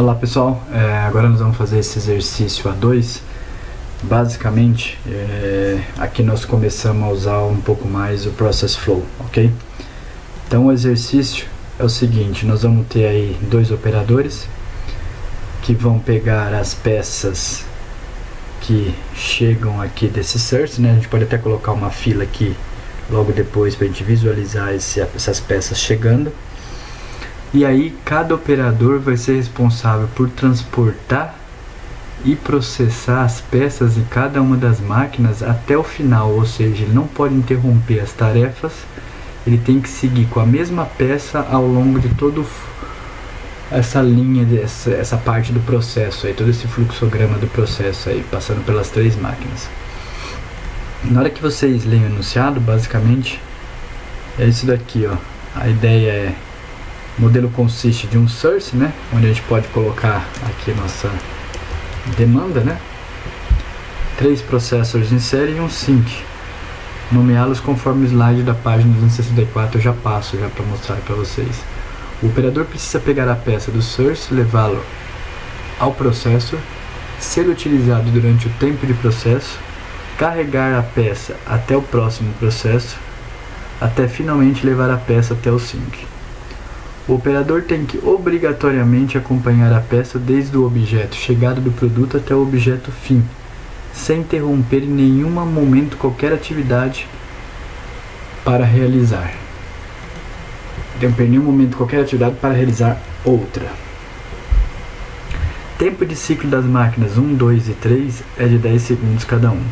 Olá pessoal, agora nós vamos fazer esse exercício A2. Basicamente, aqui nós começamos a usar um pouco mais o Process Flow, ok? Então o exercício é o seguinte: nós vamos ter aí dois operadores que vão pegar as peças que chegam aqui desse source, né? A gente pode até colocar uma fila aqui logo depois para a gente visualizar essas peças chegando. E aí cada operador vai ser responsável por transportar e processar as peças em cada uma das máquinas até o final, ou seja, ele não pode interromper as tarefas, ele tem que seguir com a mesma peça ao longo de toda essa linha, essa parte do processo, aí, todo esse fluxograma do processo, aí, passando pelas três máquinas. Na hora que vocês leem o enunciado, basicamente é isso daqui, ó. A ideia é: o modelo consiste de um source, né, onde a gente pode colocar aqui nossa demanda, né, 3 processors em série e um sync, nomeá-los conforme o slide da página 264 eu já passo já para mostrar para vocês. O operador precisa pegar a peça do source, levá-lo ao processor, ser utilizado durante o tempo de processo, carregar a peça até o próximo processo, até finalmente levar a peça até o sync. O operador tem que obrigatoriamente acompanhar a peça desde o objeto chegada do produto até o objeto fim, sem interromper em nenhum momento qualquer atividade para realizar. Interromper em nenhum momento qualquer atividade para realizar outra. Tempo de ciclo das máquinas 1, 2 e 3 é de 10 segundos cada um.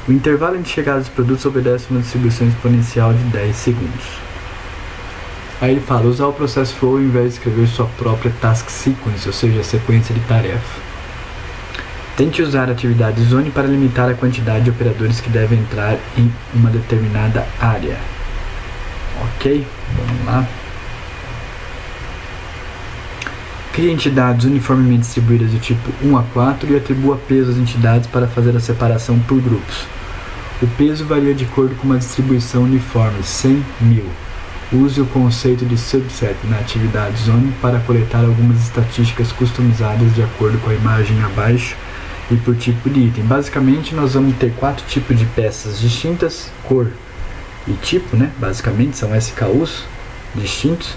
O intervalo entre chegada dos produtos obedece uma distribuição exponencial de 10 segundos. Aí ele fala: usar o Process Flow ao invés de escrever sua própria Task Sequence, ou seja, a sequência de tarefa. Tente usar a atividade Zone para limitar a quantidade de operadores que devem entrar em uma determinada área. Ok? Vamos lá. Crie entidades uniformemente distribuídas do tipo 1 a 4 e atribua peso às entidades para fazer a separação por grupos. O peso varia de acordo com uma distribuição uniforme, 100, 1000. Use o conceito de subset na atividade Zone para coletar algumas estatísticas customizadas de acordo com a imagem abaixo e por tipo de item. Basicamente, nós vamos ter 4 tipos de peças distintas, cor e tipo, né? Basicamente, são SKUs distintos.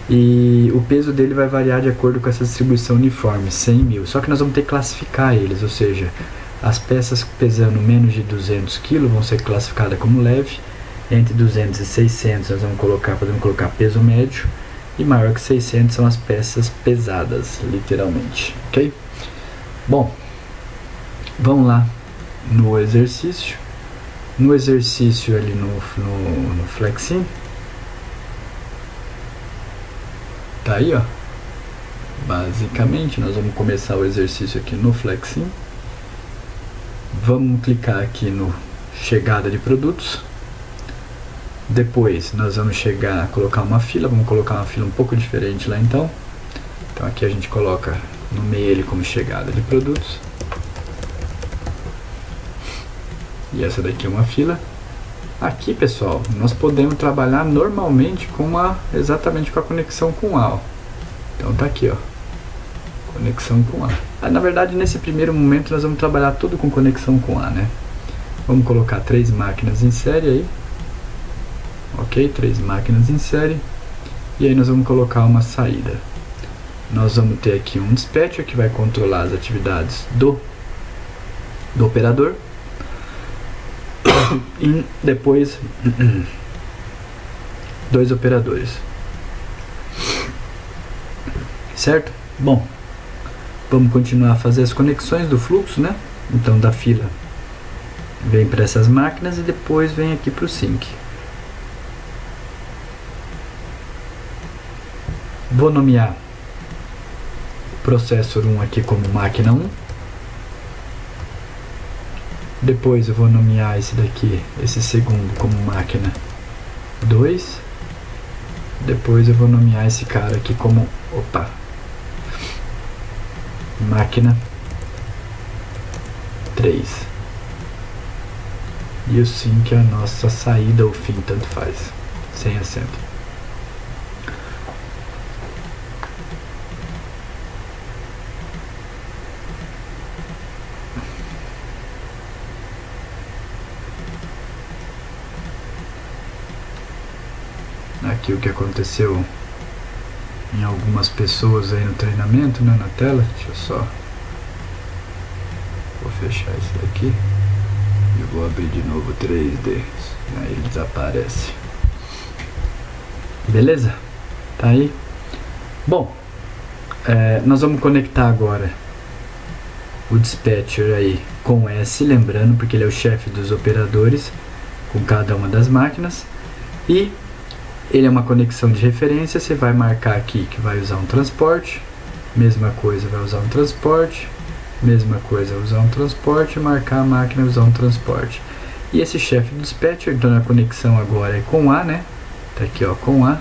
E o peso dele vai variar de acordo com essa distribuição uniforme, 100, 1000. Só que nós vamos ter que classificar eles, ou seja, as peças pesando menos de 200 kg vão ser classificadas como leve. Entre 200 e 600 nós podemos colocar peso médio, e maior que 600 são as peças pesadas, literalmente, ok? Bom, vamos lá no exercício. No exercício ali no Flexim, tá aí, ó. Basicamente nós vamos começar o exercício aqui no Flexim. Vamos clicar aqui no chegada de produtos. Depois nós vamos colocar uma fila, vamos colocar uma fila um pouco diferente lá então. Então aqui a gente nomeia ele como chegada de produtos. E essa daqui é uma fila. Aqui, pessoal, nós podemos trabalhar normalmente exatamente com a conexão com A. Ó. Então tá aqui, ó. Conexão com A. Na verdade, nesse primeiro momento nós vamos trabalhar tudo com conexão com A, né? Vamos colocar 3 máquinas em série aí. Ok, 3 máquinas em série. E aí nós vamos colocar uma saída. Nós vamos ter aqui um dispatcher que vai controlar as atividades do operador. E depois 2 operadores. Certo? Bom, vamos continuar a fazer as conexões do fluxo, né? Então da fila vem para essas máquinas e depois vem aqui para o sync. Vou nomear o processor 1 aqui como máquina 1. Depois eu vou nomear esse segundo como máquina 2. Depois eu vou nomear esse cara aqui como, máquina 3. E o sync é a nossa saída ou fim, tanto faz, sem acento. aqui o que aconteceu em algumas pessoas aí no treinamento, né, na tela. Deixa eu só... Vou fechar isso daqui e vou abrir de novo o 3D. Aí ele desaparece. Beleza? Tá aí? Bom, nós vamos conectar agora o dispatcher aí com S, lembrando, porque ele é o chefe dos operadores com cada uma das máquinas. E ele é uma conexão de referência. Você vai marcar aqui que vai usar um transporte, mesma coisa, vai usar um transporte, mesma coisa, usar um transporte, marcar a máquina, usar um transporte. E esse chefe do dispatcher, então a conexão agora é com A, né? Tá aqui, ó, com A.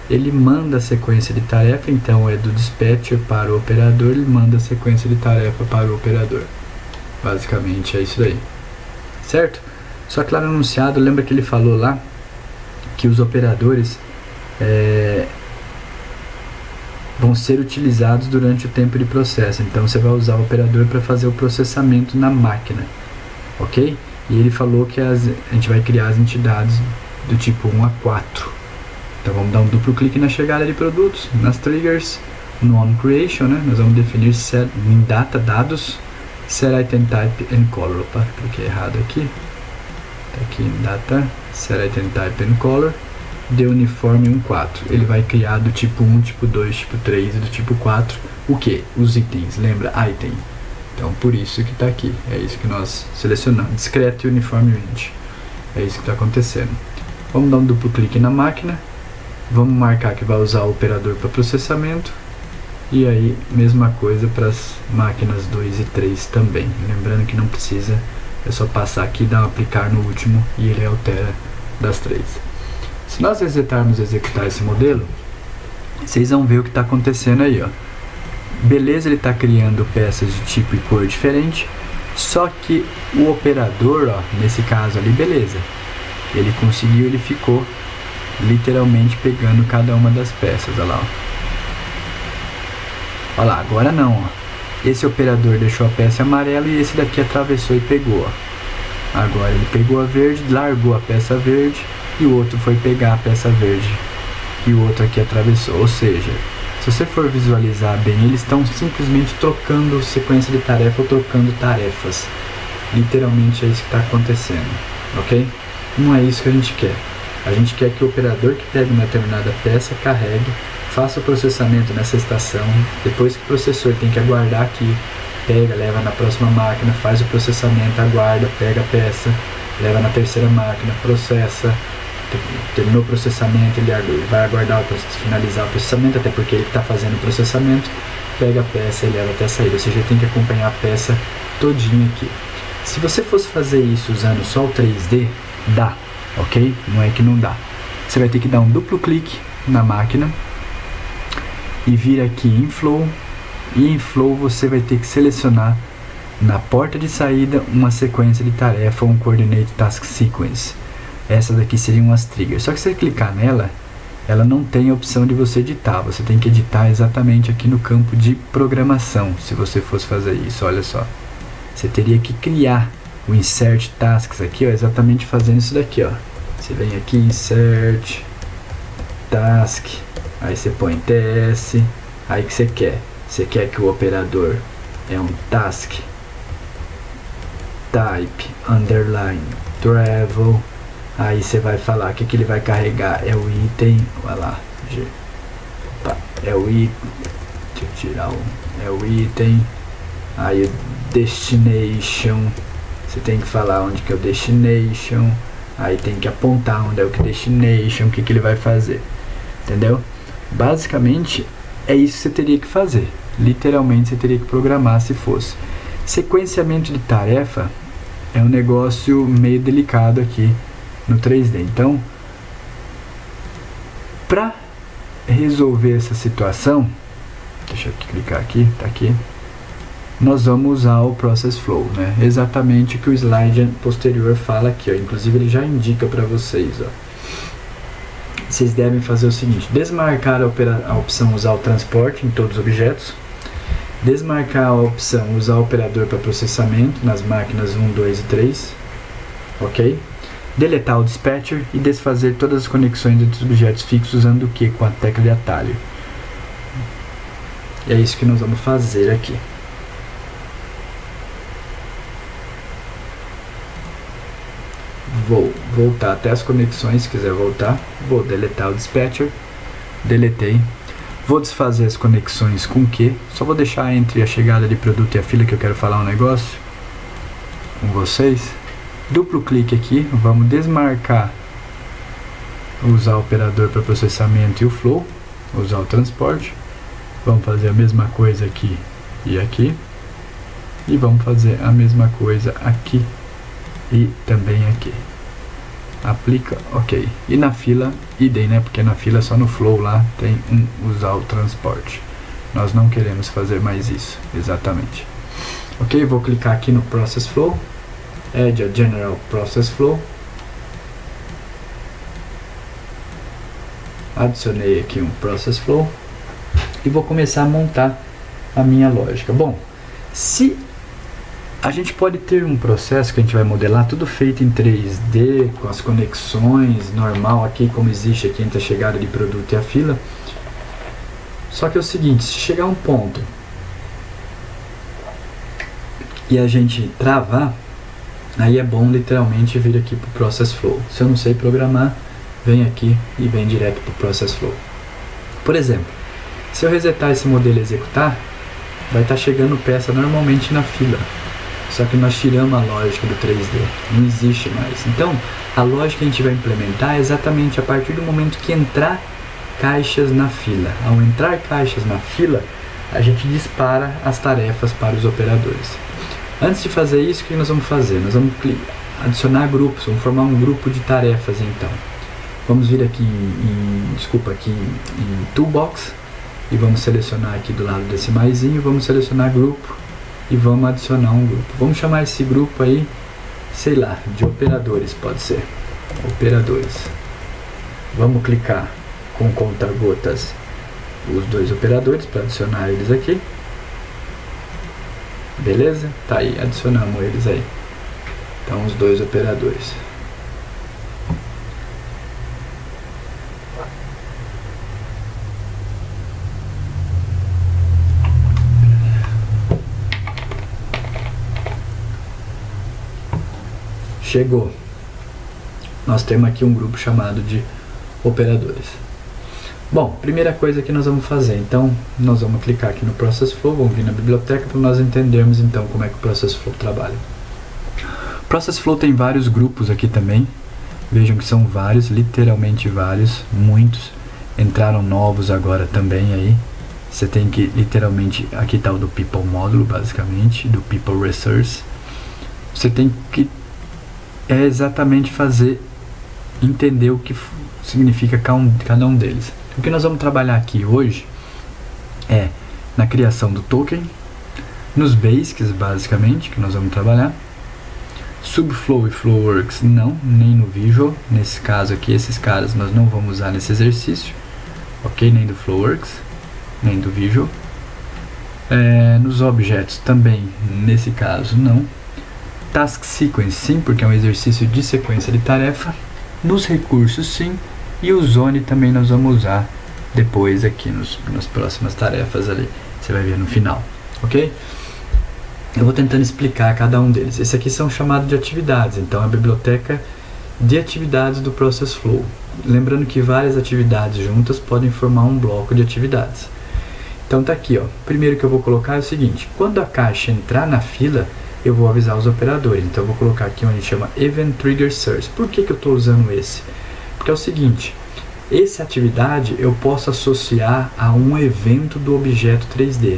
Ele manda a sequência de tarefa, então é do dispatcher para o operador, ele manda a sequência de tarefa para o operador. Basicamente é isso daí, certo? Só que lá no anunciado, lembra que ele falou lá que os operadores vão ser utilizados durante o tempo de processo. Então você vai usar o operador para fazer o processamento na máquina, ok? E ele falou que a gente vai criar as entidades do tipo 1 a 4. Então vamos dar um duplo clique na chegada de produtos, nas triggers, no onCreation, né? Nós vamos definir em data, dados, set item type and color. Opa, cliquei errado aqui. Tá aqui em data, set item type and color, de uniforme 1.4. Ele vai criar do tipo 1, tipo 2, tipo 3 e do tipo 4. O que? Os itens, lembra? Item. Então por isso que está aqui. É isso que nós selecionamos. Discreto e uniforme 20. É isso que está acontecendo. Vamos dar um duplo clique na máquina. Vamos marcar que vai usar o operador para processamento. E aí, mesma coisa para as máquinas 2 e 3 também. Lembrando que não precisa, é só passar aqui, dar um aplicar no último e ele altera das 3. Se nós executar esse modelo, vocês vão ver o que está acontecendo aí, ó. Beleza, ele está criando peças de tipo e cor diferente, só que o operador, ó, nesse caso ali, beleza, ele conseguiu, ele ficou literalmente pegando cada uma das peças, olha lá, ó. Olha lá, agora não, ó. Esse operador deixou a peça amarela e esse daqui atravessou e pegou, ó. Agora ele pegou a verde, largou a peça verde e o outro foi pegar a peça verde e o outro aqui atravessou. Ou seja, se você for visualizar bem, eles estão simplesmente trocando sequência de tarefa ou trocando tarefas. Literalmente é isso que está acontecendo, ok? Não é isso que a gente quer. A gente quer que o operador que pegue uma determinada peça carregue, faça o processamento nessa estação, depois que processou ele tem que aguardar aqui, pega, leva na próxima máquina, faz o processamento, aguarda, pega a peça, leva na terceira máquina, processa, terminou o processamento, ele vai aguardar finalizar o processamento, até porque ele está fazendo o processamento, pega a peça e leva até a saída, ou seja, ele tem que acompanhar a peça todinha aqui. Se você fosse fazer isso usando só o 3D, dá, ok? Não é que não dá. Você vai ter que dar um duplo clique na máquina e vir aqui em Flow, e em Flow você vai ter que selecionar na porta de saída uma sequência de tarefa ou um Coordinate Task Sequence. Essas daqui seriam as triggers. Só que se você clicar nela, ela não tem a opção de você editar. Você tem que editar exatamente aqui no campo de programação. Se você fosse fazer isso, olha só. Você teria que criar o Insert Tasks aqui, ó, exatamente fazendo isso daqui, ó. Você vem aqui, Insert Task, aí você põe TS, aí que você quer? Você quer que o operador é um Task Type Underline Travel. Aí você vai falar que ele vai carregar é o item, olha lá, opa, é o item, deixa eu tirar é o item, aí o destination, você tem que falar onde que é o destination, aí tem que apontar onde é o destination, o que ele vai fazer, entendeu? Basicamente é isso que você teria que fazer, literalmente você teria que programar se fosse. Sequenciamento de tarefa é um negócio meio delicado aqui no 3D. Então, para resolver essa situação, deixa eu clicar aqui, tá aqui, nós vamos usar o Process Flow, né? Exatamente o que o slide posterior fala aqui, ó. Inclusive ele já indica para vocês, ó. Vocês devem fazer o seguinte: desmarcar a opção usar o transporte em todos os objetos, desmarcar a opção usar o operador para processamento nas máquinas 1, 2 e 3, ok? deletar o dispatcher e desfazer todas as conexões entre os objetos fixos usando o que? Com a tecla de atalho. E é isso que nós vamos fazer aqui. Vou voltar até as conexões, se quiser voltar. Vou deletar o dispatcher. Deletei. Vou desfazer as conexões com Q. Só vou deixar entre a chegada de produto e a fila que eu quero falar um negócio com vocês. Duplo clique aqui. Vamos desmarcar. Usar o operador para processamento e o flow. Usar o transporte. Vamos fazer a mesma coisa aqui e aqui. E vamos fazer a mesma coisa aqui e também aqui. Aplica, ok. E na fila, idem, né? Porque na fila só no flow lá tem usar o transporte. Nós não queremos fazer mais isso, exatamente. Ok, vou clicar aqui no Process Flow. Add a General Process Flow. Adicionei aqui um Process Flow. E vou começar a montar a minha lógica. Bom, se a gente pode ter um processo que a gente vai modelar tudo feito em 3D, com as conexões normal aqui, como existe aqui entre a chegada de produto e a fila. Só que é o seguinte, se chegar um ponto e a gente travar, aí é bom literalmente vir aqui para o Process Flow. Se eu não sei programar, vem aqui e vem direto para o Process Flow. Por exemplo, se eu resetar esse modelo e executar, vai estar chegando peça normalmente na fila. Só que nós tiramos a lógica do 3D, não existe mais. Então, a lógica que a gente vai implementar é exatamente a partir do momento que entrar caixas na fila. Ao entrar caixas na fila, a gente dispara as tarefas para os operadores. Antes de fazer isso, o que nós vamos fazer? Nós vamos adicionar grupos, vamos formar um grupo de tarefas então. Vamos vir aqui aqui em Toolbox e vamos selecionar aqui do lado desse maisinho, vamos selecionar grupo e vamos adicionar um grupo. Vamos chamar esse grupo aí, sei lá, de operadores, pode ser. Operadores. Vamos clicar com conta-gotas os dois operadores para adicionar eles aqui. Beleza? Tá aí, adicionamos eles aí. Então, os dois operadores. Chegou. Nós temos aqui um grupo chamado de operadores. Bom, primeira coisa que nós vamos fazer, então, nós vamos clicar aqui no Process Flow, vamos vir na biblioteca para nós entendermos então como é que o Process Flow trabalha. O Process Flow tem vários grupos aqui também, vejam que são vários, literalmente vários, muitos, entraram novos agora também aí. Você tem que, literalmente, aqui está o do People Módulo, basicamente, do People Resource. Você tem que exatamente entender o que significa cada um deles. O que nós vamos trabalhar aqui hoje é na criação do token, nos basics basicamente, que nós vamos trabalhar. Subflow e Flowworks não, nem no Visual. Nesse caso aqui, esses caras nós não vamos usar nesse exercício, ok? Nem do Flowworks, nem do Visual. Nos objetos também, nesse caso não. Task Sequence sim, porque é um exercício de sequência de tarefa. Nos recursos sim, e o Zone também nós vamos usar depois aqui nas próximas tarefas ali, você vai ver no final, ok? Eu vou tentando explicar cada um deles. Esse aqui são chamados de atividades, então a biblioteca de atividades do Process Flow. Lembrando que várias atividades juntas podem formar um bloco de atividades. Então tá aqui, ó. O primeiro que eu vou colocar é o seguinte: quando a caixa entrar na fila, eu vou avisar os operadores. Então eu vou colocar aqui onde chama Event Trigger Source. Por que eu estou usando esse? Porque é o seguinte, essa atividade eu posso associar a um evento do objeto 3D.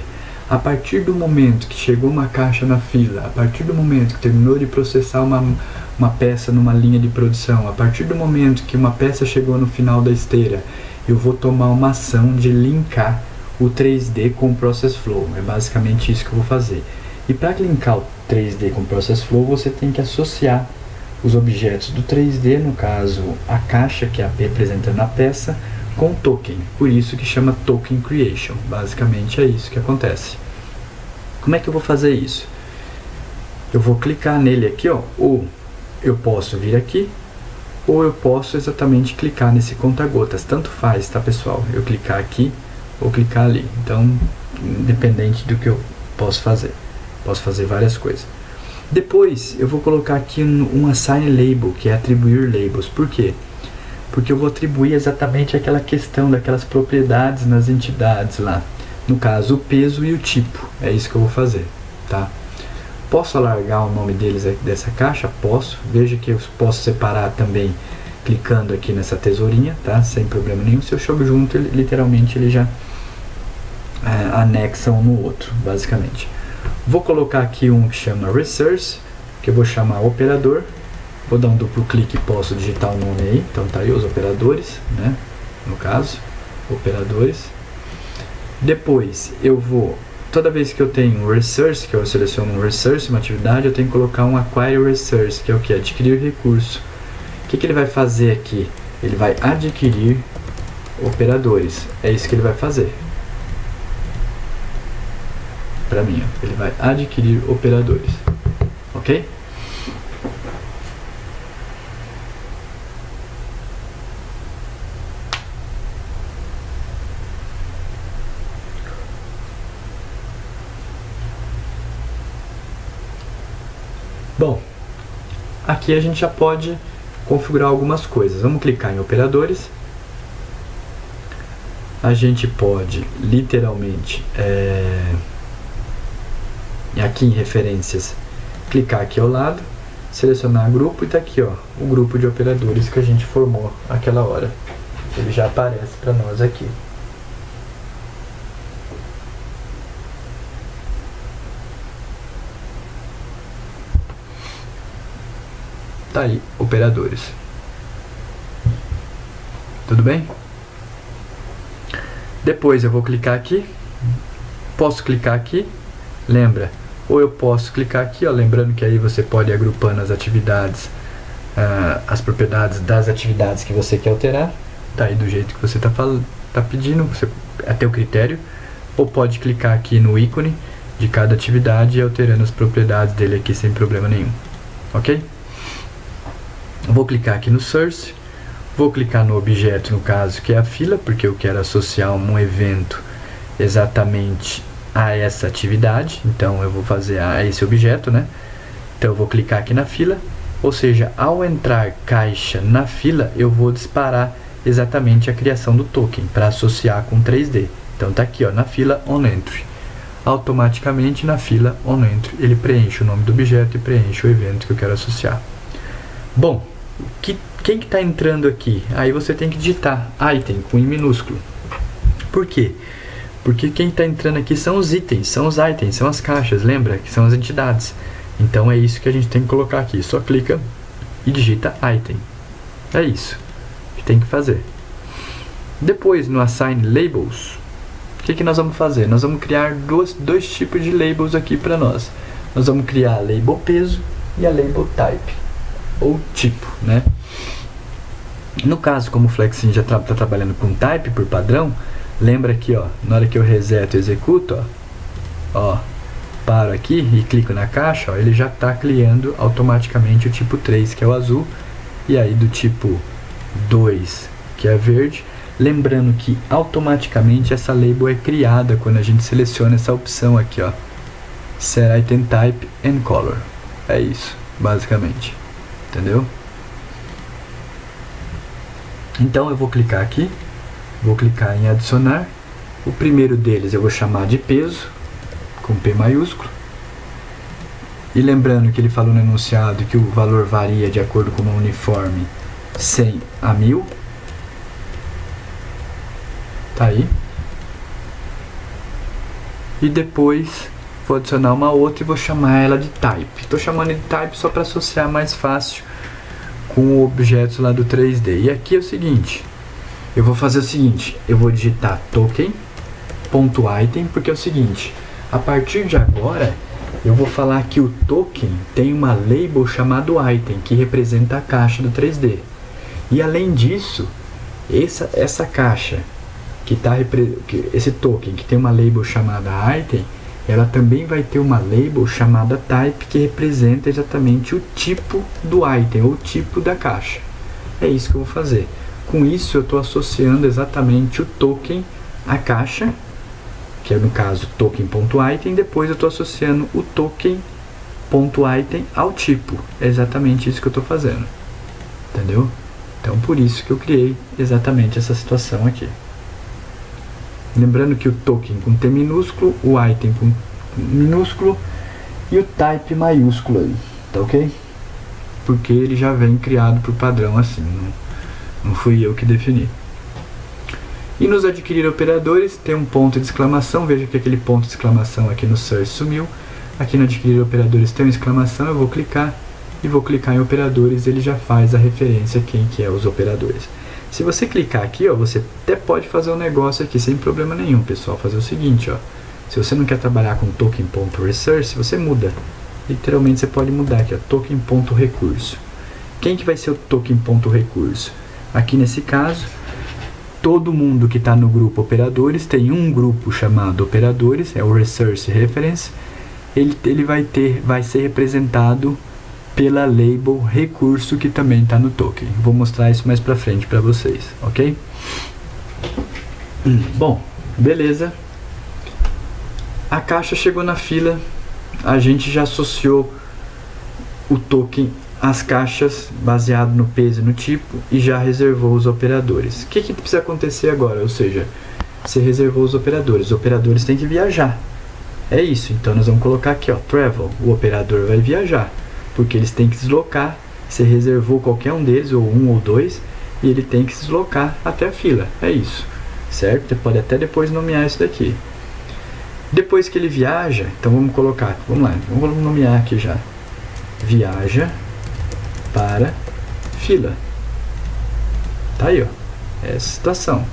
A partir do momento que chegou uma caixa na fila, a partir do momento que terminou de processar uma peça numa linha de produção, a partir do momento que uma peça chegou no final da esteira, eu vou tomar uma ação de linkar o 3D com o Process Flow. É basicamente isso que eu vou fazer. E para linkar o 3D com o Process Flow, você tem que associar os objetos do 3D, no caso a caixa, que é representando a peça, com o token. Por isso que chama Token Creation. Basicamente é isso que acontece. Como é que eu vou fazer isso? Eu vou clicar nele aqui, ó, ou eu posso vir aqui ou eu posso exatamente clicar nesse conta-gotas, tanto faz, tá pessoal? Eu clicar aqui ou clicar ali, então independente do que eu posso fazer várias coisas. Depois eu vou colocar aqui um assign label, que é atribuir labels. Por quê? Porque eu vou atribuir exatamente aquela questão daquelas propriedades nas entidades lá, no caso o peso e o tipo, é isso que eu vou fazer, tá? Posso alargar o nome deles aqui dessa caixa? Posso. Veja que eu posso separar também clicando aqui nessa tesourinha, tá? Sem problema nenhum. Se eu jogo junto, literalmente ele já anexa um no outro, basicamente. Vou colocar aqui um que chama Resource, que eu vou chamar operador. Vou dar um duplo clique e posso digitar o nome aí. Então tá aí os operadores, né? No caso, operadores. Depois eu vou, toda vez que eu tenho um Resource, que eu seleciono um Resource, uma atividade, eu tenho que colocar um Acquire Resource, que é o que? Adquirir recurso. O que ele vai fazer aqui? Ele vai adquirir operadores. É isso que ele vai fazer. Para mim, ó, ele vai adquirir operadores. Ok? Bom, aqui a gente já pode configurar algumas coisas. Vamos clicar em operadores. A gente pode literalmente aqui em referências clicar aqui ao lado, selecionar grupo e tá aqui, ó, o grupo de operadores que a gente formou aquela hora. Ele já aparece para nós aqui. Tá aí, operadores. Tudo bem? Depois eu vou clicar aqui. Posso clicar aqui. Lembra? Ou eu posso clicar aqui, ó, lembrando que aí você pode ir agrupando as atividades, as propriedades das atividades que você quer alterar. Tá aí do jeito que você tá pedindo, você, é teu critério. Ou pode clicar aqui no ícone de cada atividade e alterando as propriedades dele aqui sem problema nenhum. Ok? Vou clicar aqui no Source, vou clicar no objeto, no caso, que é a fila, porque eu quero associar um evento exatamente a essa atividade, então eu vou fazer a esse objeto, né? Então eu vou clicar aqui na fila, ou seja, ao entrar caixa na fila, eu vou disparar exatamente a criação do token para associar com 3D. Então tá aqui, ó, na fila onEntry. Automaticamente na fila onEntry ele preenche o nome do objeto e preenche o evento que eu quero associar. Bom, quem que está entrando aqui? Aí você tem que digitar item com I minúsculo. Por quê? Porque quem está entrando aqui são os itens, são os itens, são as caixas, lembra? Que são as entidades. Então é isso que a gente tem que colocar aqui. Só clica e digita item. É isso que tem que fazer. Depois no Assign Labels, o que nós vamos fazer? Nós vamos criar dois tipos de labels aqui para nós. Nós vamos criar a label peso e a label type, ou tipo, né? No caso, como o Flexin já está trabalhando com type por padrão, lembra aqui, ó, na hora que eu reseto e executo, ó, paro aqui e clico na caixa, ó, ele já está criando automaticamente o tipo 3, que é o azul, e aí do tipo 2, que é verde. Lembrando que automaticamente essa label é criada quando a gente seleciona essa opção aqui, ó, Set Item Type and Color. É isso, basicamente. Entendeu? Então eu vou clicar aqui, vou clicar em adicionar. O primeiro deles eu vou chamar de peso, com P maiúsculo. E lembrando que ele falou no enunciado que o valor varia de acordo com uma uniforme 100 a 1000. Tá aí. E depois vou adicionar uma outra e vou chamar ela de type. Estou chamando de type só para associar mais fácil com o objeto lá do 3D. E aqui é o seguinte, eu vou fazer o seguinte, eu vou digitar token.item, porque é o seguinte, a partir de agora eu vou falar que o token tem uma label chamado item, que representa a caixa do 3D. E além disso, essa caixa, esse token que tem uma label chamada item, ela também vai ter uma label chamada type, que representa exatamente o tipo do item, ou o tipo da caixa. É isso que eu vou fazer. Com isso eu estou associando exatamente o token à caixa, que é no caso token.item, depois eu estou associando o token.item ao tipo. É exatamente isso que eu estou fazendo. Entendeu? Então por isso que eu criei exatamente essa situação aqui. Lembrando que o token com T minúsculo, o item com minúsculo e o type maiúsculo aí, tá ok? Porque ele já vem criado por padrão assim, não fui eu que defini. E nos adquirir operadores tem um ponto de exclamação, veja que aquele ponto de exclamação aqui no search sumiu. Aqui no adquirir operadores tem uma exclamação, eu vou clicar e vou clicar em operadores, ele já faz a referência a quem que é os operadores. Se você clicar aqui, ó, você até pode fazer um negócio aqui sem problema nenhum, pessoal. Fazer o seguinte, ó, se você não quer trabalhar com token.resource, você muda. Literalmente você pode mudar aqui, ó, token.recurso. Quem que vai ser o token.recurso? Aqui nesse caso, todo mundo que está no grupo operadores tem um grupo chamado operadores, é o resource reference. Ele vai ser representado pela label recurso que também está no token. Vou mostrar isso mais pra frente para vocês, ok? Bom, beleza. A caixa chegou na fila, a gente já associou o token às caixas baseado no peso e no tipo e já reservou os operadores. O que precisa acontecer agora? Ou seja, você reservou os operadores têm que viajar. É isso, então nós vamos colocar aqui, ó, travel, o operador vai viajar. Porque eles têm que se deslocar, você reservou qualquer um deles, ou um ou dois, e ele tem que se deslocar até a fila, é isso, certo? Você pode até depois nomear isso daqui. Depois que ele viaja, então vamos colocar, vamos lá, vamos nomear aqui já, viaja para fila, tá aí, ó, essa situação.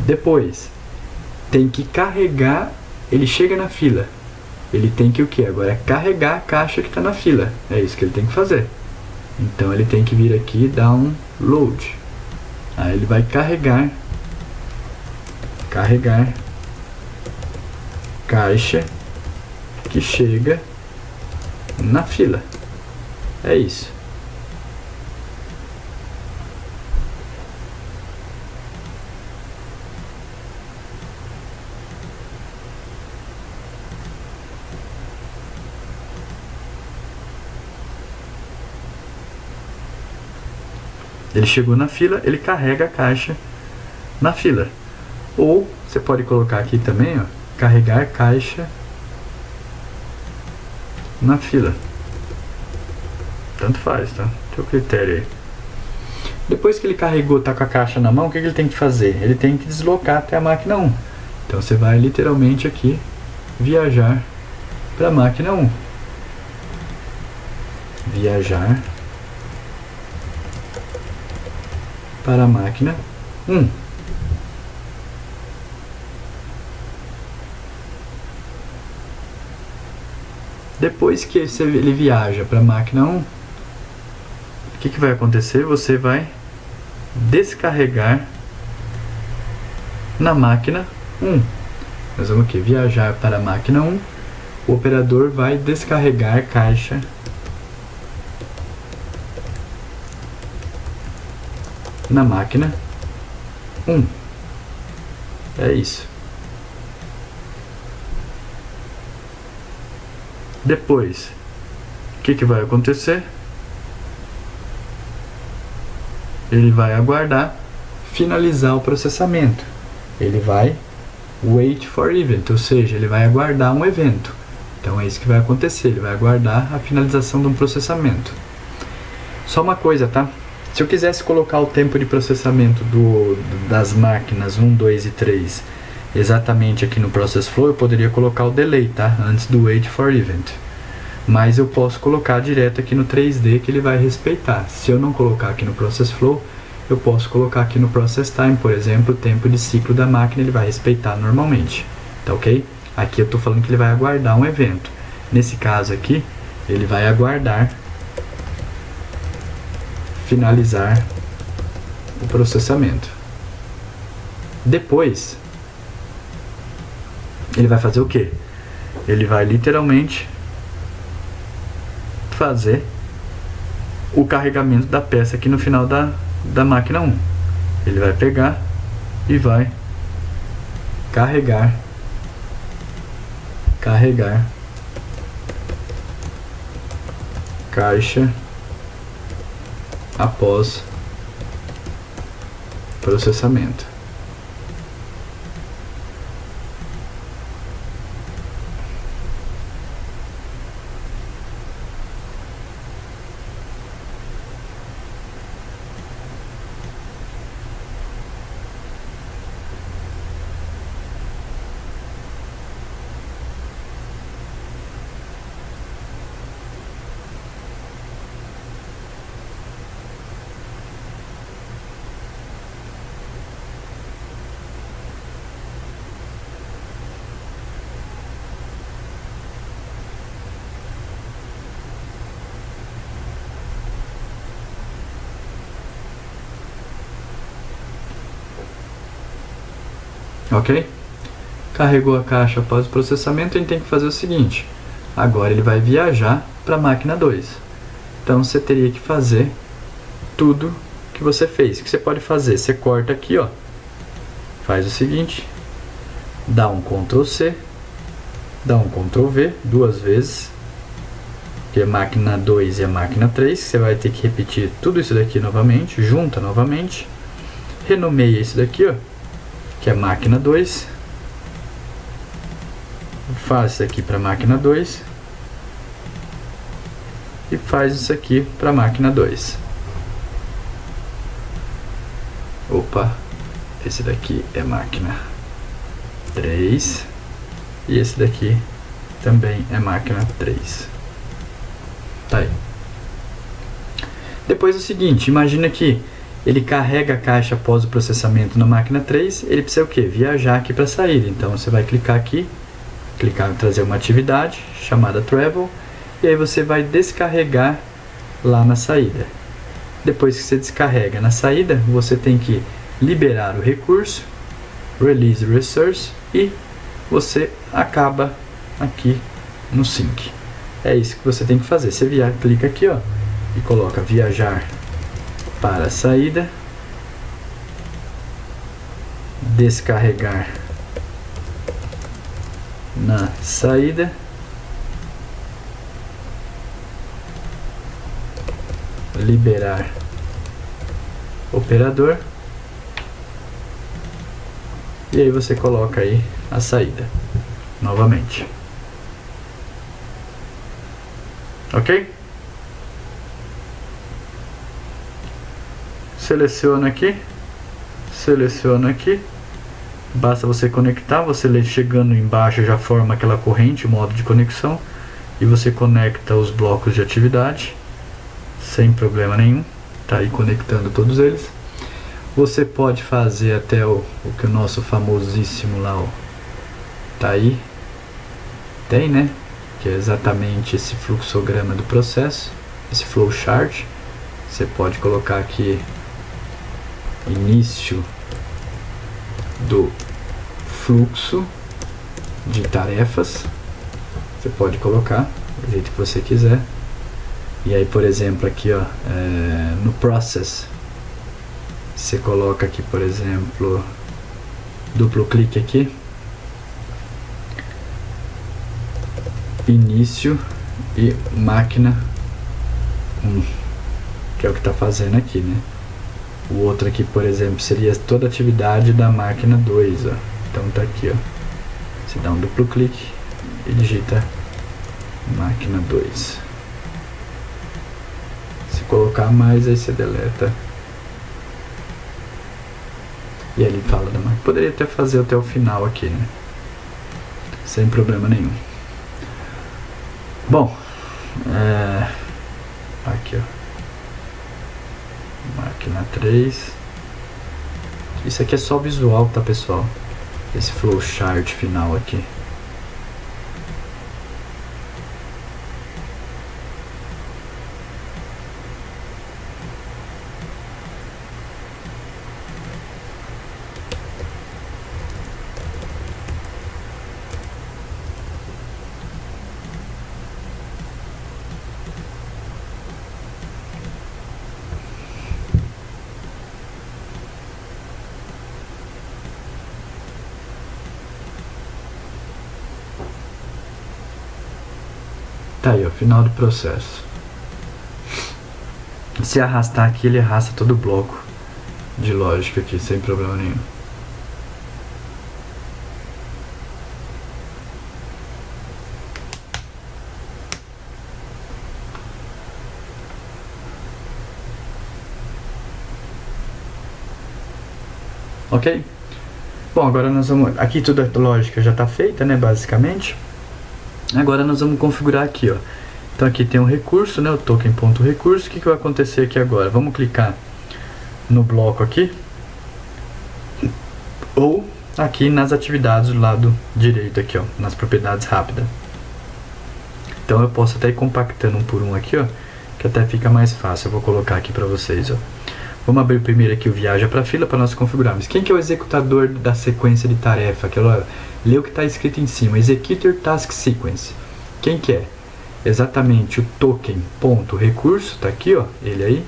Depois, tem que carregar, ele chega na fila. Ele tem que o que? Agora é carregar a caixa que está na fila. É isso que ele tem que fazer. Então ele tem que vir aqui e dar um load. Aí ele vai carregar caixa que chega na fila. É isso. Ele chegou na fila, ele carrega a caixa na fila. Ou você pode colocar aqui também, ó, carregar caixa na fila. Tanto faz, tá? Teu critério aí. Depois que ele carregou, tá com a caixa na mão, o que ele tem que fazer? Ele tem que deslocar até a máquina 1. Então você vai literalmente aqui viajar para a máquina 1. Viajar para a máquina 1. Depois que ele viaja para a máquina 1, o que vai acontecer? Você vai descarregar na máquina 1. Nós vamos aqui, viajar para a máquina 1. O operador vai descarregar caixa na máquina 1. É isso. Depois, o que vai acontecer? Ele vai aguardar finalizar o processamento. Ele vai wait for event, ou seja, ele vai aguardar um evento. Então é isso que vai acontecer, ele vai aguardar a finalização de um processamento. Só uma coisa, tá? Se eu quisesse colocar o tempo de processamento das máquinas 1, 2 e 3 exatamente aqui no Process Flow, eu poderia colocar o delay, tá? Antes do wait for event. Mas eu posso colocar direto aqui no 3D que ele vai respeitar. Se eu não colocar aqui no Process Flow, eu posso colocar aqui no Process Time, por exemplo, o tempo de ciclo da máquina ele vai respeitar normalmente, tá ok? Aqui eu estou falando que ele vai aguardar um evento. Nesse caso aqui, ele vai aguardar finalizar o processamento. Depois, ele vai fazer o quê? Ele vai literalmente fazer o carregamento da peça aqui no final da máquina 1. Ele vai pegar e vai carregar caixa após processamento. Ok? Carregou a caixa após o processamento, a gente tem que fazer o seguinte. Agora ele vai viajar para a máquina 2. Então você teria que fazer tudo que você fez. O que você pode fazer? Você corta aqui, ó. Faz o seguinte. Dá um Ctrl C. Dá um Ctrl V 2 vezes. Que é a máquina 2 e a máquina 3. Você vai ter que repetir tudo isso daqui novamente. Junta novamente. Renomeia isso daqui, ó. Que é máquina 2. Faz isso aqui para máquina 2 e faz isso aqui para máquina 2. Opa, esse daqui é máquina 3 e esse daqui também é máquina 3. Tá aí. Depois é o seguinte, imagina que ele carrega a caixa após o processamento na máquina 3, ele precisa o quê? Viajar aqui para a saída. Então você vai clicar aqui, clicar em trazer uma atividade chamada Travel, e aí você vai descarregar lá na saída. Depois que você descarrega na saída, você tem que liberar o recurso, Release Resource, e você acaba aqui no Sync. É isso que você tem que fazer. Você clica aqui, ó, e coloca viajar para a saída, descarregar na saída, liberar operador, e aí você coloca aí a saída novamente. Ok? Seleciona aqui, basta você conectar, você chegando embaixo já forma aquela corrente, modo de conexão, e você conecta os blocos de atividade, sem problema nenhum, tá aí conectando todos eles. Você pode fazer até o que o nosso famosíssimo lá, ó, tá aí, tem, né, que é exatamente esse fluxograma do processo, esse flowchart. Você pode colocar aqui início do fluxo de tarefas, você pode colocar do jeito que você quiser. E aí, por exemplo, aqui, ó, no process, você coloca aqui, por exemplo, duplo clique aqui, início e máquina 1, que é o que está fazendo aqui, né? O outro aqui, por exemplo, seria toda a atividade da máquina 2, ó. Então tá aqui, ó. Você dá um duplo clique e digita máquina 2. Se colocar mais, aí você deleta. E aí ele fala da máquina. Poderia até fazer até o final aqui, né? Sem problema nenhum. Bom, aqui, ó. Máquina 3. Isso aqui é só visual, tá, pessoal? Esse flowchart final aqui. Tá aí, ó, final do processo. Se arrastar aqui, ele arrasta todo o bloco de lógica aqui, sem problema nenhum. Ok? Bom, agora nós vamos... Aqui toda a lógica já está feita, né, basicamente. Agora nós vamos configurar aqui, ó. Então aqui tem um recurso, né, o token.recurso. O que vai acontecer aqui agora? Vamos clicar no bloco aqui. Ou aqui nas atividades do lado direito aqui, ó, nas propriedades rápidas. Então eu posso até ir compactando um por um aqui, ó, que até fica mais fácil. Eu vou colocar aqui para vocês, ó. Vamos abrir primeiro aqui o viaja para fila para nós configurarmos. Quem que é o executador da sequência de tarefa? Aquela, lê o que está escrito em cima, Executor Task Sequence. Quem que é? Exatamente o token.recurso, tá aqui, ó, ele aí,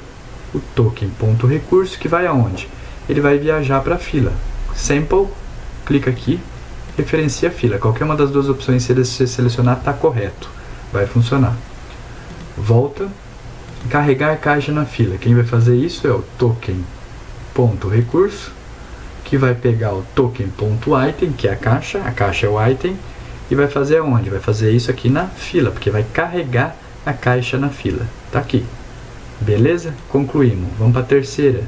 o token.recurso, que vai aonde? Ele vai viajar para a fila. Sample, clica aqui, referencia a fila. Qualquer uma das duas opções que você selecionar está correto, vai funcionar. Volta, carregar caixa na fila. Quem vai fazer isso é o token.recurso, que vai pegar o token.item, que é a caixa é o item, e vai fazer aonde? Vai fazer isso aqui na fila, porque vai carregar a caixa na fila. Tá aqui. Beleza? Concluímos. Vamos para a terceira.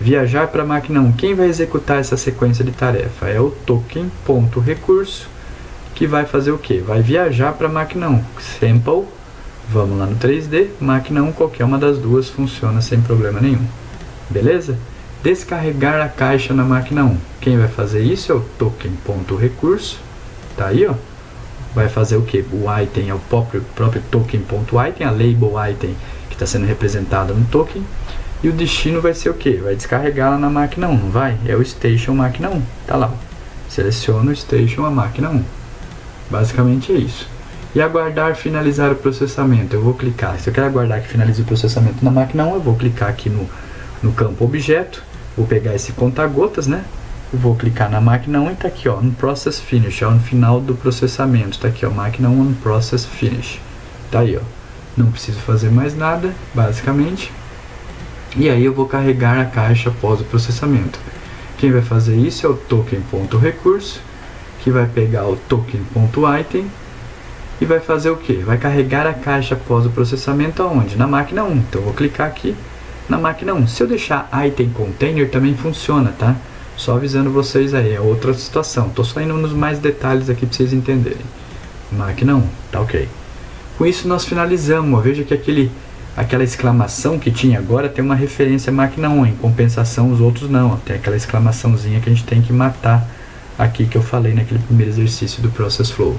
Viajar para a máquina 1. Quem vai executar essa sequência de tarefa? É o token.recurso, que vai fazer o quê? Vai viajar para a máquina 1. Sample. Vamos lá no 3D. Máquina 1, qualquer uma das duas funciona sem problema nenhum. Beleza? Descarregar a caixa na máquina 1. Quem vai fazer isso é o token.recurso. Tá aí, ó. Vai fazer o que? O item é o próprio token.item, a label item que está sendo representada no token. E o destino vai ser o que? Vai descarregar lá na máquina 1, não vai? É o station máquina 1. Tá lá, ó. Seleciono o station a máquina 1. Basicamente é isso. E aguardar finalizar o processamento. Eu vou clicar. Se eu quero aguardar que finalize o processamento na máquina 1, eu vou clicar aqui no campo objeto. Vou pegar esse conta-gotas, né? Eu vou clicar na máquina 1 e tá aqui, ó, no process finish, ó, no final do processamento. Tá aqui, ó, máquina 1 no process finish. Tá aí, ó. Não preciso fazer mais nada, basicamente. E aí eu vou carregar a caixa após o processamento. Quem vai fazer isso é o token.recurso, que vai pegar o token.item e vai fazer o que? Vai carregar a caixa após o processamento aonde? Na máquina 1. Então eu vou clicar aqui na máquina 1. Se eu deixar item container também funciona, tá? Só avisando vocês aí, é outra situação. Tô só indo nos mais detalhes aqui para vocês entenderem. Máquina 1, tá ok. Com isso nós finalizamos, ó. Veja que aquela exclamação que tinha agora tem uma referência à máquina 1, em compensação os outros não, ó. Tem aquela exclamaçãozinha que a gente tem que matar aqui que eu falei naquele primeiro exercício do Process Flow.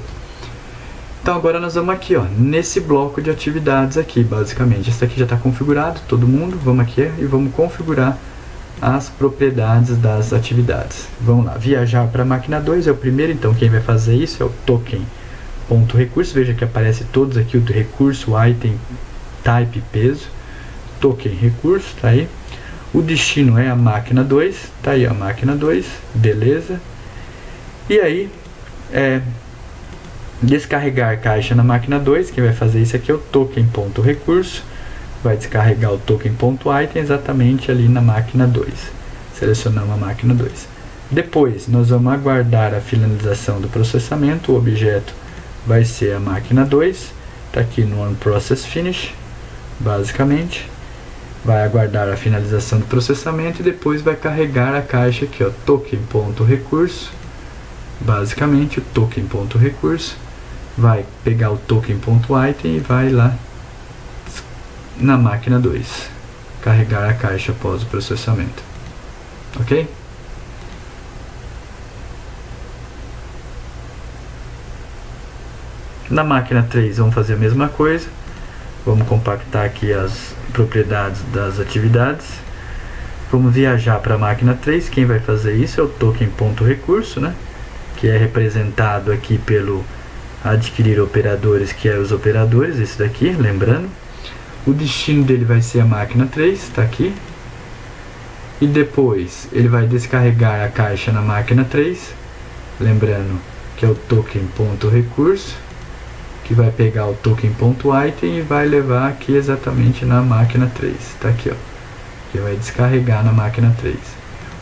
Então agora nós vamos aqui, ó, nesse bloco de atividades aqui, basicamente. Esse aqui já está configurado, todo mundo. Vamos aqui e vamos configurar as propriedades das atividades. Vamos lá, viajar para a máquina 2 é o primeiro, então quem vai fazer isso é o token.recurso. Veja que aparece todos aqui, o recurso, item, type, peso, token recurso, tá aí. O destino é a máquina 2, tá aí a máquina 2, beleza. E aí, descarregar caixa na máquina 2, quem vai fazer isso aqui é o token.recurso. Vai descarregar o token.item exatamente ali na máquina 2. Selecionamos a máquina 2. Depois, nós vamos aguardar a finalização do processamento. O objeto vai ser a máquina 2. Está aqui no onProcessFinish, basicamente. Vai aguardar a finalização do processamento e depois vai carregar a caixa aqui, ó, token.recurso. Basicamente, o token.recurso vai pegar o token.item e vai lá na máquina 2, carregar a caixa após o processamento. Ok? Na máquina 3 vamos fazer a mesma coisa. Vamos compactar aqui as propriedades das atividades. Vamos viajar para a máquina 3. Quem vai fazer isso é o token.recurso, né? Que é representado aqui pelo adquirir operadores, que é os operadores, esse daqui, lembrando. O destino dele vai ser a máquina 3, está aqui. E depois ele vai descarregar a caixa na máquina 3, lembrando que é o token.recurso. que vai pegar o token.item e vai levar aqui exatamente na máquina 3. Tá aqui, ó, que vai descarregar na máquina 3.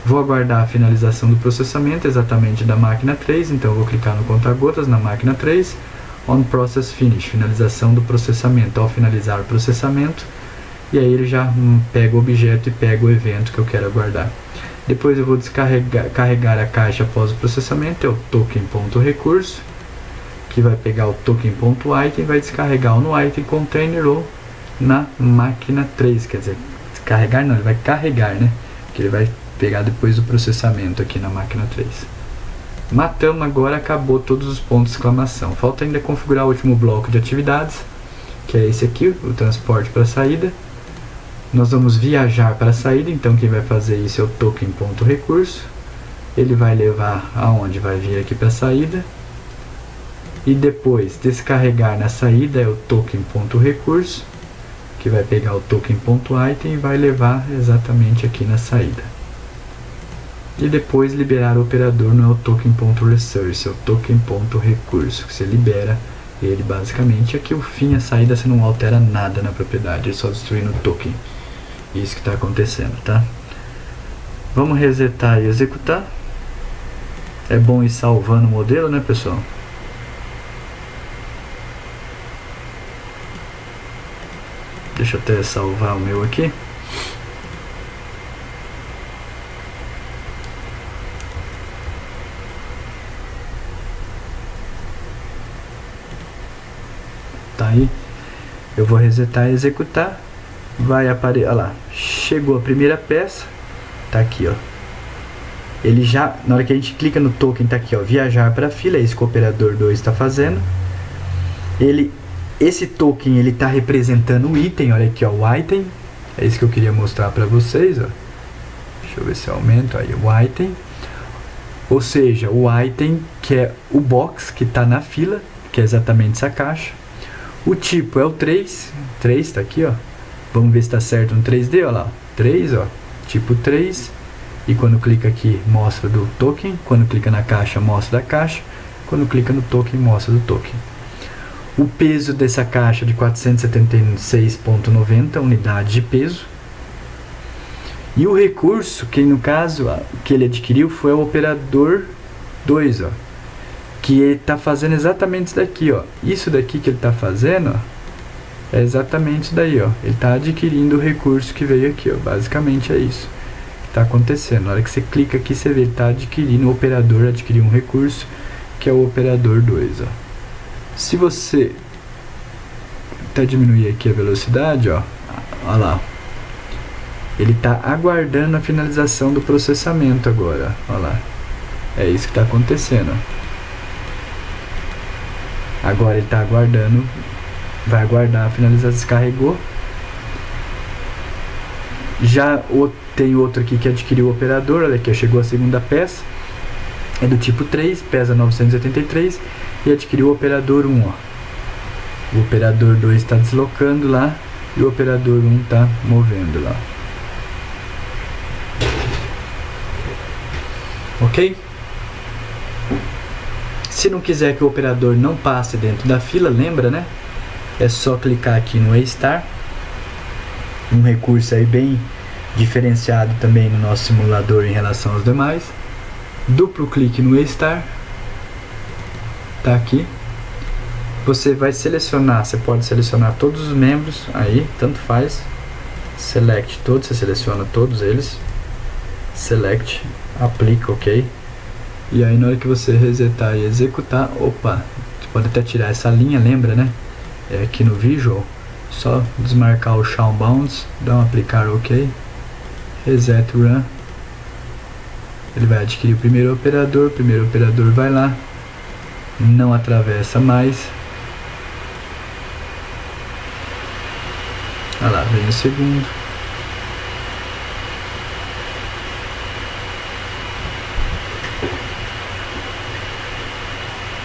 Vou aguardar a finalização do processamento exatamente da máquina 3, então eu vou clicar no conta-gotas na máquina 3, on process finish, finalização do processamento. Ao finalizar o processamento, e aí ele já pega o objeto e pega o evento que eu quero aguardar. Depois eu vou carregar a caixa após o processamento, é o token.recurso, que vai pegar o token.item e vai descarregar no item container ou na máquina 3, quer dizer, descarregar não, ele vai carregar, né, que ele vai pegar depois do processamento aqui na máquina 3. Matamos agora, acabou todos os pontos de exclamação. Falta ainda configurar o último bloco de atividades, que é esse aqui, o transporte para a saída. Nós vamos viajar para a saída, então quem vai fazer isso é o token.recurso. Ele vai levar aonde vai vir aqui para a saída. E depois descarregar na saída é o token.recurso, que vai pegar o token.item e vai levar exatamente aqui na saída. E depois liberar o operador não é o token.resource, é o token.recurso, que você libera ele basicamente. Aqui o fim, a saída, você não altera nada na propriedade, é só destruindo o token. Isso que está acontecendo, tá? Vamos resetar e executar. É bom ir salvando o modelo, né, pessoal? Deixa eu até salvar o meu aqui. Tá aí. Eu vou resetar e executar. Vai aparecer, olha lá, chegou a primeira peça, tá aqui, ó. Ele já, na hora que a gente clica no token, tá aqui, ó, viajar para a fila, é isso que o operador 2 está fazendo. Esse token, ele tá representando o item, olha aqui, ó, o item. É isso que eu queria mostrar para vocês, ó. Deixa eu ver se eu aumento aí, o item. Ou seja, o item que é o box que tá na fila, que é exatamente essa caixa. O tipo é o 3 tá aqui, ó. Vamos ver se está certo no 3D, olha lá, 3, ó, tipo 3, e quando clica aqui mostra do token, quando clica na caixa mostra da caixa, quando clica no token mostra do token. O peso dessa caixa de 476,90 unidades de peso, e o recurso, que no caso que ele adquiriu foi o operador 2, ó, que ele está fazendo exatamente isso daqui, ó, isso daqui que ele está fazendo, ó, é exatamente isso daí, ó. Ele está adquirindo o recurso que veio aqui, ó. Basicamente é isso que está acontecendo. Na hora que você clica aqui, você vê ele está adquirindo, o operador adquiriu um recurso, que é o operador 2, ó. Se você até diminuir aqui a velocidade, ó, olha lá. Ele está aguardando a finalização do processamento agora, ó lá. É isso que está acontecendo, ó. Agora ele está aguardando. Vai aguardar a finalização, descarregou. Já tem outro aqui que adquiriu o operador, olha aqui, chegou a segunda peça. É do tipo 3, pesa 983 e adquiriu o operador 1, ó. O operador 2 está deslocando lá e o operador 1 está movendo lá. Ok? Se não quiser que o operador não passe dentro da fila, lembra, né? É só clicar aqui no A-Star, um recurso aí bem diferenciado também no nosso simulador em relação aos demais. Duplo clique no A-Star, tá aqui. Você vai selecionar, você pode selecionar todos os membros aí, tanto faz. Select todos, você seleciona todos eles. Select, aplica, ok. E aí na hora que você resetar e executar, opa, você pode até tirar essa linha, lembra, né? É aqui no Visual, só desmarcar o Show Bounds, dar um aplicar OK, reset run. Ele vai adquirir o primeiro operador vai lá, não atravessa mais. Olha lá, vem o segundo.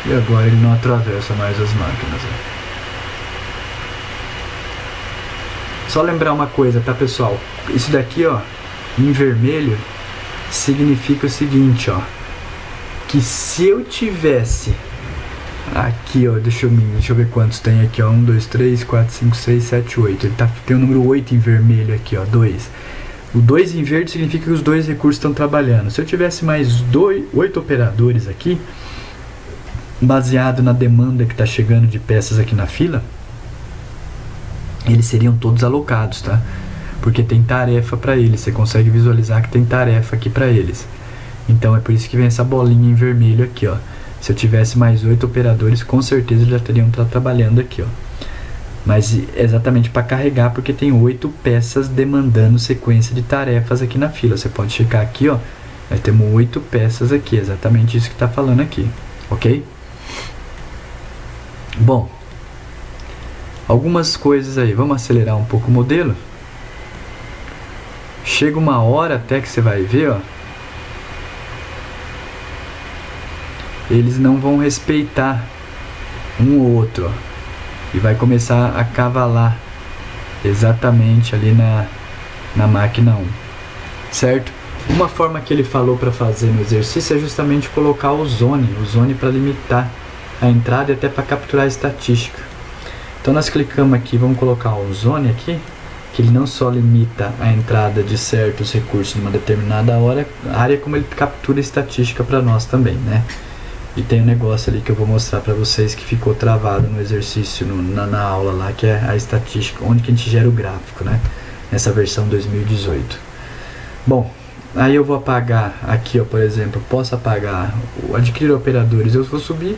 E agora ele não atravessa mais as máquinas. Só lembrar uma coisa, tá, pessoal? Isso daqui, ó, em vermelho, significa o seguinte, ó, que se eu tivesse Aqui, ó, deixa eu ver quantos tem aqui, ó. 1, 2, 3, 4, 5, 6, 7, 8. Ele tem o número 8 em vermelho aqui, ó, 2. O 2 em verde significa que os dois recursos estão trabalhando. Se eu tivesse mais 8 operadores aqui, baseado na demanda que está chegando de peças aqui na fila, eles seriam todos alocados, tá? Porque tem tarefa para eles, você consegue visualizar que tem tarefa aqui para eles. Então é por isso que vem essa bolinha em vermelho aqui, ó. Se eu tivesse mais 8 operadores, com certeza já teriam estar trabalhando aqui, ó. Mas exatamente para carregar, porque tem 8 peças demandando sequência de tarefas aqui na fila. Você pode checar aqui, ó. Nós temos 8 peças aqui, exatamente isso que está falando aqui, ok? Bom, algumas coisas aí. Vamos acelerar um pouco o modelo. Chega uma hora até que você vai ver, ó. Eles não vão respeitar um ou outro, ó, e vai começar a cavalar exatamente ali na máquina 1, certo? Uma forma que ele falou para fazer no exercício é justamente colocar o zone para limitar a entrada e até para capturar a estatística. Então nós clicamos aqui, vamos colocar o zone aqui, que ele não só limita a entrada de certos recursos numa determinada área, como ele captura a estatística para nós também, né? E tem um negócio ali que eu vou mostrar para vocês que ficou travado no exercício, na aula lá, que é a estatística, onde que a gente gera o gráfico, né? Nessa versão 2018. Bom, aí eu vou apagar aqui, ó, por exemplo, posso apagar o adquirir operadores, eu vou subir.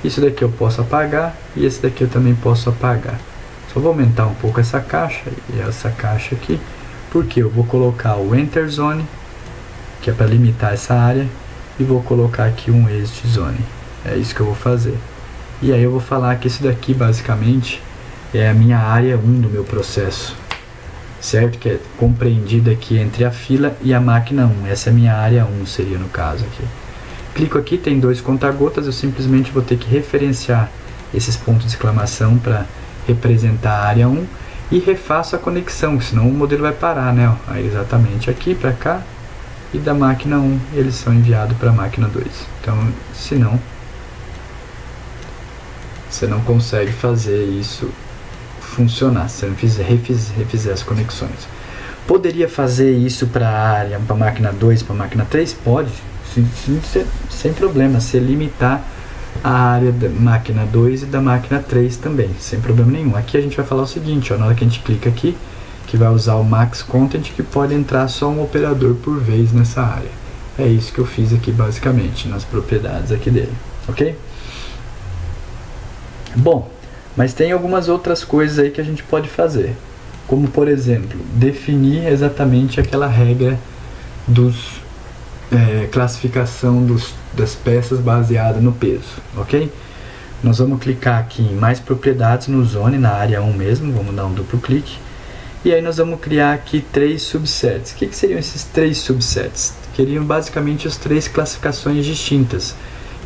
Isso daqui eu posso apagar e esse daqui eu também posso apagar. Só vou aumentar um pouco essa caixa e essa caixa aqui, porque eu vou colocar o Enter Zone, que é para limitar essa área, e vou colocar aqui um Exit Zone. É isso que eu vou fazer. E aí eu vou falar que isso daqui basicamente é a minha área 1 do meu processo, certo? Que é compreendida aqui entre a fila e a máquina 1. Essa é a minha área 1, seria no caso aqui. Clico aqui, tem 2 conta-gotas, eu simplesmente vou ter que referenciar esses pontos de exclamação para representar a área 1 e refaço a conexão, senão o modelo vai parar, né? Aí exatamente aqui para cá, e da máquina 1 eles são enviados para a máquina 2. Então, senão você não consegue fazer isso funcionar, se não refizer as conexões. Poderia fazer isso para a área, para a máquina 2, para a máquina 3? Pode, sem problema, se limitar a área da máquina 2 e da máquina 3 também, sem problema nenhum. Aqui a gente vai falar o seguinte, ó, na hora que a gente clica aqui, que vai usar o Max Content, que pode entrar só um operador por vez nessa área. É isso que eu fiz aqui basicamente, nas propriedades aqui dele, ok? Bom, mas tem algumas outras coisas aí que a gente pode fazer, como por exemplo, definir exatamente aquela regra dos classificação das peças baseada no peso, ok? Nós vamos clicar aqui em mais propriedades no Zone, na área 1 mesmo, vamos dar um duplo clique. E aí nós vamos criar aqui 3 subsets. O que seriam esses 3 subsets? Seriam basicamente as 3 classificações distintas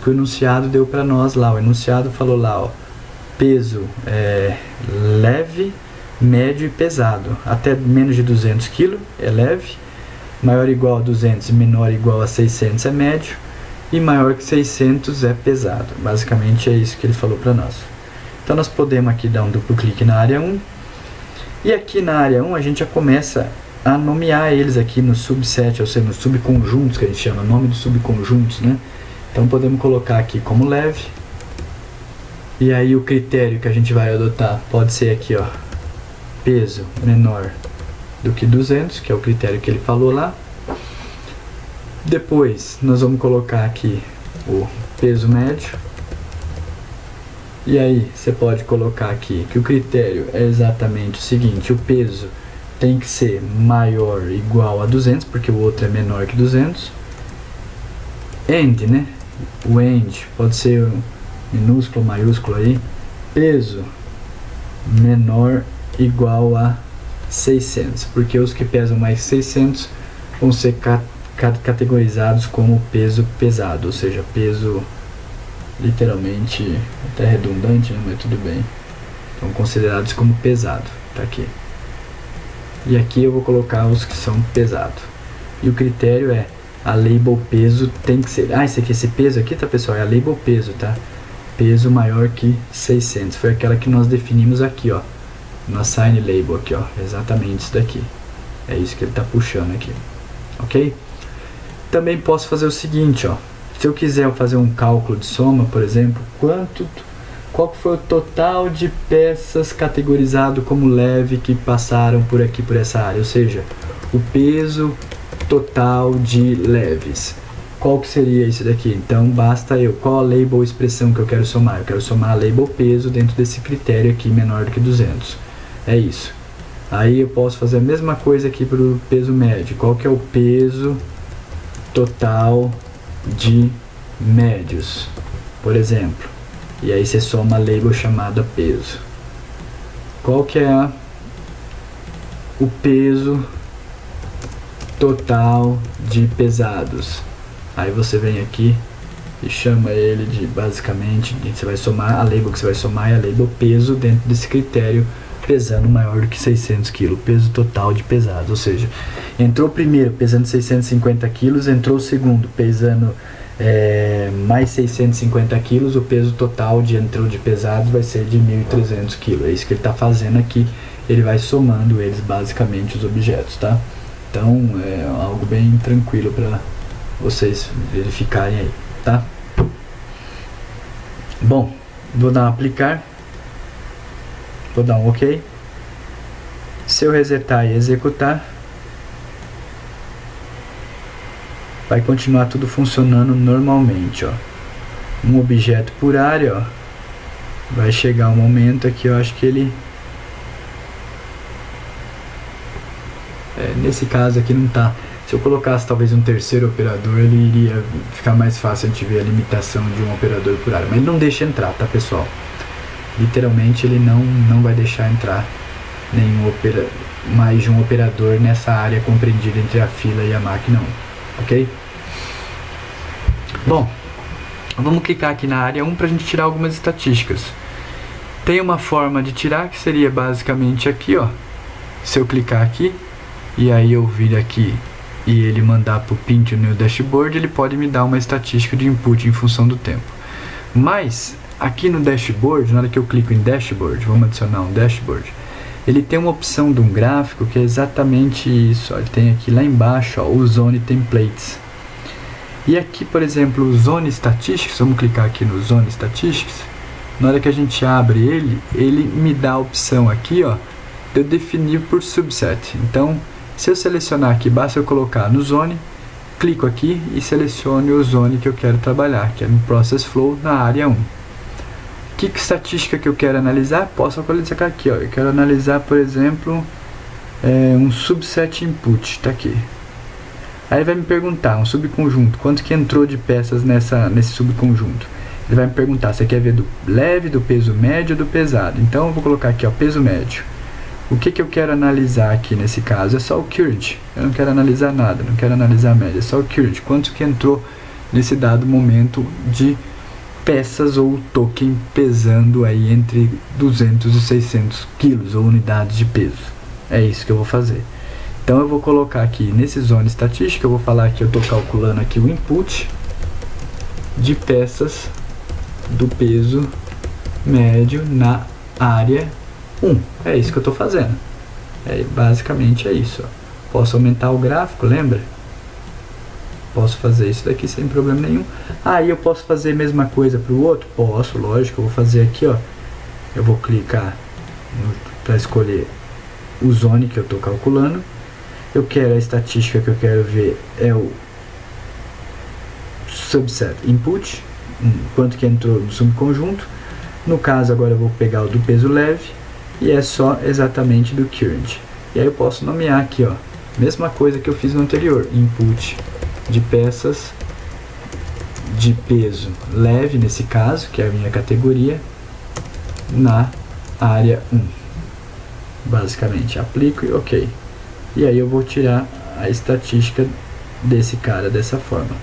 que o enunciado deu para nós lá. O enunciado falou lá, ó, peso leve, médio e pesado. Até menos de 200 kg é leve, maior ou igual a 200 e menor ou igual a 600 é médio, e maior que 600 é pesado. Basicamente é isso que ele falou para nós. Então nós podemos aqui dar um duplo clique na área 1. E aqui na área 1 a gente já começa a nomear eles aqui no subset, ou seja, nos subconjuntos que a gente chama, nome dos subconjuntos, né? Então podemos colocar aqui como leve. E aí o critério que a gente vai adotar pode ser aqui, ó, peso menor do que 200, que é o critério que ele falou lá. Depois nós vamos colocar aqui o peso médio. E aí você pode colocar aqui que o critério é exatamente o seguinte: o peso tem que ser maior ou igual a 200, porque o outro é menor que 200. End, né? O end pode ser minúsculo ou maiúsculo aí. Peso menor igual a 600, porque os que pesam mais 600 vão ser categorizados como peso pesado, ou seja, peso literalmente até redundante, né? Mas tudo bem, são considerados como pesado, tá aqui. E aqui eu vou colocar os que são pesado, e o critério é a label peso tem que ser, esse peso aqui, tá pessoal, é a label peso, tá? peso maior que 600. Foi aquela que nós definimos aqui, ó, no assign label aqui, ó, exatamente isso daqui. É isso que ele está puxando aqui, ok? Também posso fazer o seguinte, ó, se eu quiser fazer um cálculo de soma, por exemplo, qual foi o total de peças categorizado como leve que passaram por aqui, por essa área, ou seja, o peso total de leves. Qual que seria isso daqui? Então basta qual a label expressão que eu quero somar? Eu quero somar a label peso dentro desse critério aqui menor do que 200. É isso. Aí eu posso fazer a mesma coisa aqui para o peso médio. Qual que é o peso total de médios, por exemplo? E aí você soma a label chamada peso. Qual que é o peso total de pesados? Aí você vem aqui e chama ele de, basicamente, você vai somar, a label que você vai somar é a label peso dentro desse critério pesando maior do que 600 kg, peso total de pesados, ou seja, entrou o primeiro pesando 650 kg, entrou o segundo pesando mais 650 kg, o peso total de entrou de pesados vai ser de 1.300 kg, é isso que ele está fazendo aqui, ele vai somando eles basicamente os objetos, tá? Então é algo bem tranquilo para vocês verificarem aí, tá? Bom, vou dar um aplicar, vou dar um OK. Se eu resetar e executar, vai continuar tudo funcionando normalmente, ó. Um objeto por área, ó. Vai chegar um momento aqui, eu acho que ele nesse caso aqui não tá. Se eu colocasse talvez um terceiro operador, ele iria ficar mais fácil a gente ver a limitação de um operador por área. Mas ele não deixa entrar, tá, pessoal? Literalmente ele não vai deixar entrar mais de um operador nessa área compreendida entre a fila e a máquina 1, ok? Bom, vamos clicar aqui na área 1 para a gente tirar algumas estatísticas. Tem uma forma de tirar que seria basicamente aqui, ó. Se eu clicar aqui e aí eu vir aqui e ele mandar para o Pint no dashboard, ele pode me dar uma estatística de input em função do tempo. Mas aqui no dashboard, na hora que eu clico em dashboard, vamos adicionar um dashboard, ele tem uma opção de um gráfico que é exatamente isso, ó. Ele tem aqui lá embaixo, ó, o Zone Templates. E aqui, por exemplo, o Zone Statistics, vamos clicar aqui no Zone Statistics, na hora que a gente abre ele me dá a opção aqui, ó, de eu definir por subset. Então, se eu selecionar aqui, basta eu colocar no Zone, clico aqui e seleciono o Zone que eu quero trabalhar, que é no Process Flow na área 1. Que estatística que eu quero analisar? Posso atualizar aqui, ó. Eu quero analisar, por exemplo, um subset input, tá aqui. Aí vai me perguntar, um subconjunto, quanto que entrou de peças nesse subconjunto? Ele vai me perguntar, você quer ver do leve, do peso médio ou do pesado? Então eu vou colocar aqui, ó, peso médio. O que eu quero analisar aqui nesse caso? É só o current. Eu não quero analisar nada, não quero analisar a média, é só o current. Quanto que entrou nesse dado momento de peças ou token pesando aí entre 200 e 600 quilos ou unidades de peso. É isso que eu vou fazer. Então eu vou colocar aqui nesse Zone Estatística, eu vou falar que eu estou calculando aqui o input de peças do peso médio na área 1. É isso que eu estou fazendo. Basicamente é isso, ó. Posso aumentar o gráfico, lembra? Posso fazer isso daqui sem problema nenhum. Aí eu posso fazer a mesma coisa para o outro? Posso, lógico. Eu vou fazer aqui, ó. Eu vou clicar para escolher o zone que eu estou calculando. Eu quero a estatística que eu quero ver é o subset input, quanto que entrou no subconjunto. No caso agora eu vou pegar o do peso leve e é só exatamente do current. E aí eu posso nomear aqui, ó, mesma coisa que eu fiz no anterior, input de peças de peso leve, nesse caso, que é a minha categoria, na área 1. Basicamente, aplico e OK. E aí eu vou tirar a estatística desse cara dessa forma.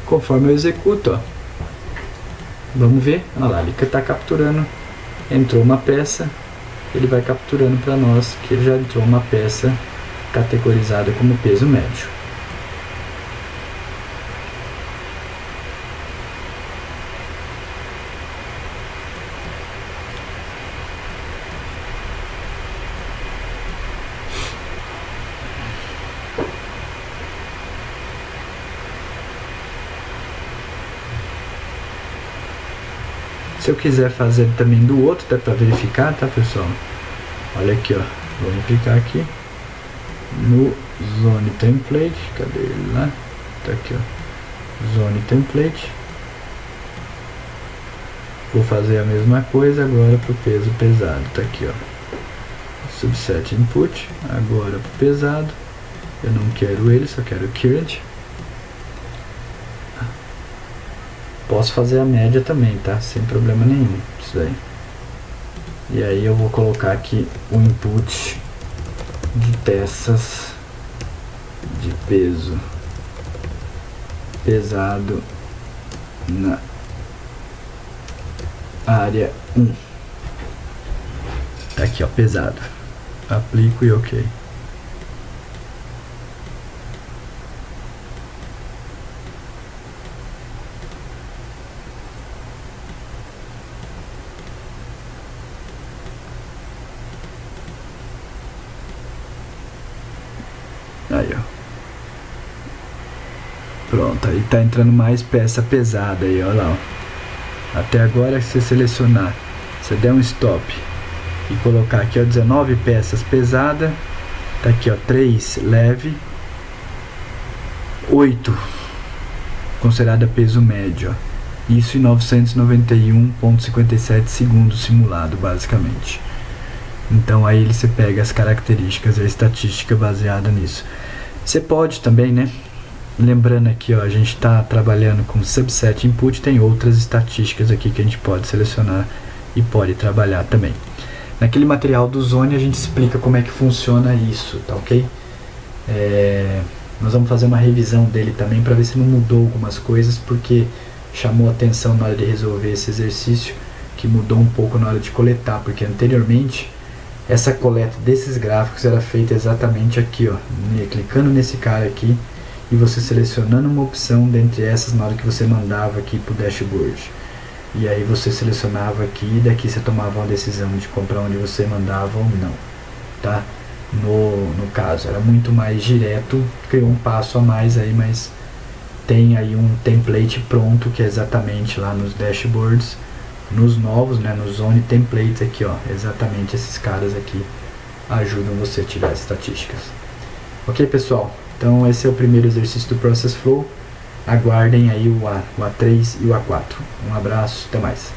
Conforme eu executo, ó, vamos ver, olha lá, ele está capturando, entrou uma peça, ele vai capturando para nós que já entrou uma peça categorizada como peso médio. Se eu quiser fazer também do outro, dá para verificar, tá, pessoal? Olha aqui, ó, vou clicar aqui no Zone Template, cadê ele lá? Tá aqui, ó, Zone Template. Vou fazer a mesma coisa agora para o peso pesado, tá aqui, ó, Subset Input, agora para o pesado, eu não quero ele, só quero Current. Posso fazer a média também, tá? Sem problema nenhum, isso aí. E aí eu vou colocar aqui o input de peças de peso pesado na área 1. Tá aqui, ó, pesado. Aplico e OK. Aí, ó. Pronto, aí tá entrando mais peça pesada aí, ó lá, ó. Até agora, se você selecionar, você der um stop e colocar aqui, ó, 19 peças pesada, tá aqui, ó, 3 leve, 8 considerada peso médio, ó. Isso em 991,57 segundos simulado, basicamente. Então aí você pega as características, a estatística baseada nisso. Você pode também, né? Lembrando aqui, ó, a gente está trabalhando com Subset Input, tem outras estatísticas aqui que a gente pode selecionar e pode trabalhar também. Naquele material do Zone a gente explica como é que funciona isso, tá ok? Nós vamos fazer uma revisão dele também para ver se não mudou algumas coisas, porque chamou atenção na hora de resolver esse exercício, que mudou um pouco na hora de coletar, porque anteriormente essa coleta desses gráficos era feita exatamente aqui, ó, clicando nesse cara aqui e você selecionando uma opção dentre essas na hora que você mandava aqui para o dashboard. E aí você selecionava aqui e daqui você tomava uma decisão de comprar onde você mandava ou não, tá? No caso, era muito mais direto, criou um passo a mais aí, mas tem aí um template pronto que é exatamente lá nos dashboards. Nos novos, né, no Zone Templates aqui, ó, exatamente esses caras aqui ajudam você a tirar as estatísticas. Ok, pessoal? Então esse é o primeiro exercício do Process Flow. Aguardem aí o A3 e o A4. Um abraço, até mais.